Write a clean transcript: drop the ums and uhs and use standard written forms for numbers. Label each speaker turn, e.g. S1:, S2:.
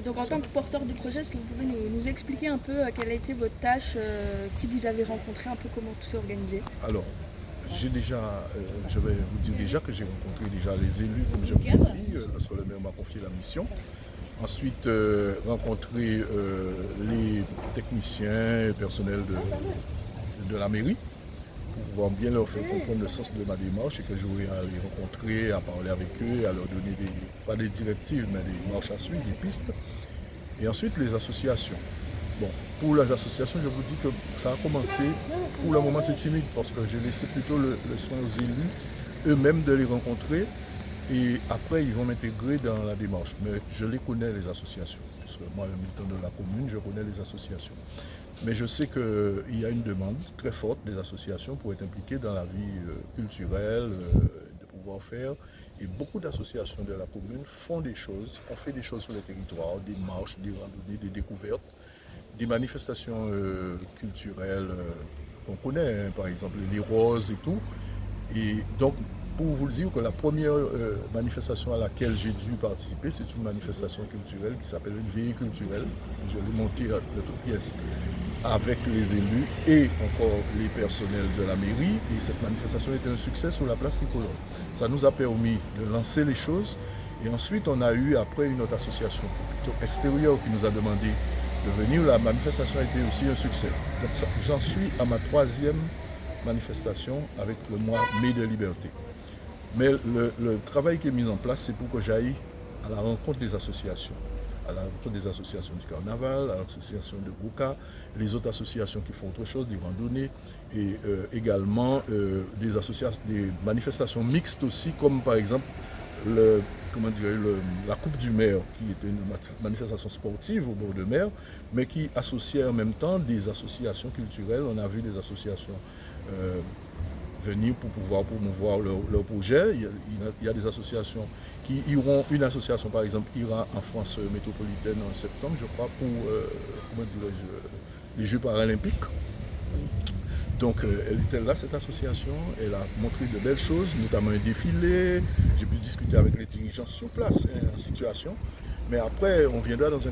S1: Donc en tant que porteur du projet, est-ce que vous pouvez nous expliquer un peu quelle a été votre tâche, qui vous avez rencontré, un peu comment tout s'est organisé?
S2: Alors, je vais vous dire déjà que j'ai rencontré déjà les élus, comme je vous ai dit, lorsque le maire m'a confié la mission. Ensuite, rencontrer les techniciens et personnels de la mairie pour pouvoir bien leur faire comprendre le sens de ma démarche et que j'aurai à les rencontrer, à parler avec eux, à leur donner pas des directives, mais des marches à suivre, des pistes. Et ensuite, les associations. Bon, pour les associations, je vous dis que ça a commencé, pour le moment c'est timide parce que j'ai laissé plutôt le soin aux élus eux-mêmes de les rencontrer et après ils vont m'intégrer dans la démarche. Mais je les connais les associations, parce que moi, le militant de la commune, je connais les associations. Mais je sais qu'il y a une demande très forte des associations pour être impliquées dans la vie culturelle, de pouvoir faire. Et beaucoup d'associations de la commune font des choses, on fait des choses sur les territoires, des marches, des randonnées, des découvertes, des manifestations culturelles qu'on connaît, hein, par exemple les roses et tout. Et donc, pour vous le dire que la première manifestation à laquelle j'ai dû participer, c'est une manifestation culturelle qui s'appelle une veillée culturelle. Je l'ai montée de toutes pièces avec les élus et encore les personnels de la mairie. Et cette manifestation était un succès sur la place Nicolas. Ça nous a permis de lancer les choses. Et ensuite, on a eu après une autre association plutôt extérieure qui nous a demandé de venir. La manifestation a été aussi un succès. Donc j'en suis à ma troisième manifestation avec le mois Mai de Liberté. Mais le travail qui est mis en place, c'est pour que j'aille à la rencontre des associations, à la rencontre des associations du carnaval, à l'association de Gouka, les autres associations qui font autre chose, des randonnées, et également des manifestations mixtes aussi, comme par exemple la Coupe du Maire, qui était une manifestation sportive au bord de mer, mais qui associait en même temps des associations culturelles. On a vu des associations euh, venir pour pouvoir promouvoir leur projet. Il y a des associations qui iront, une association par exemple ira en France métropolitaine en septembre, je crois, pour les Jeux paralympiques. Donc elle était là, cette association, elle a montré de belles choses, notamment un défilé, j'ai pu discuter avec les dirigeants sur place, hein, en situation. Mais après, on viendra dans un